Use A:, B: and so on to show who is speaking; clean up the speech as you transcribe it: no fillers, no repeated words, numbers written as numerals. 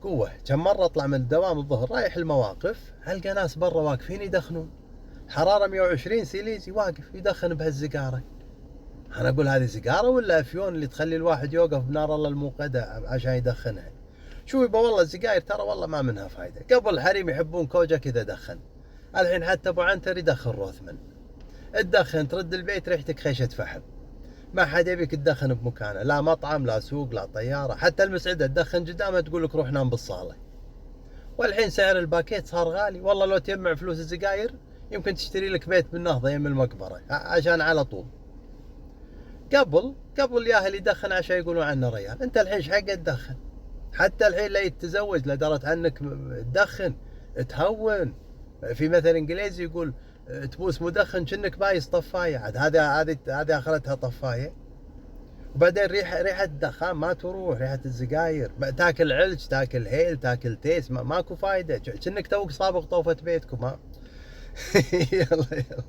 A: قوة. كم مرة أطلع من الدوام الظهر رايح المواقف، ألقى ناس برا واقفين يدخنون، حرارة 120 سيليزي واقف يدخن بهالسيجارة. أنا أقول هذه سيجارة ولا أفيون اللي تخلي الواحد يوقف بنار الله الموقدة عشان يدخنها؟ شو يبا والله السجاير ترى والله ما منها فايدة. قبل الحريم يحبون كوجا كذا دخن، الحين حتى أبو عنتر يدخن روثمن. تدخن ترد البيت ريحتك خيشة فحم، ما حد يبيك تدخن بمكانه، لا مطعم لا سوق لا طيارة، حتى المسعدة تدخن قدامها تقول لك روح نام بالصالة. والحين سعر الباكيت صار غالي، والله لو تجمع فلوس السجاير يمكن تشتري لك بيت بالنهضة يم المقبرة عشان على طول. قبل الياهل يدخن عشان يقولوا عنه ريال، انت الحين ايش حق تدخن؟ حتى الحين لا يتزوج لدرجة انك تدخن تهون. في مثل انجليزي يقول تبوس مدخن كأنك بايس طفاية، عاد هذه اخرتها طفاية. وبعدين ريحة الدخان ما تروح، ريحة السجاير، تاكل علج تاكل هيل تاكل تيس، ماكو فايدة، كأنك توك صابغ طوفة بيتكم ها. يلا يلا.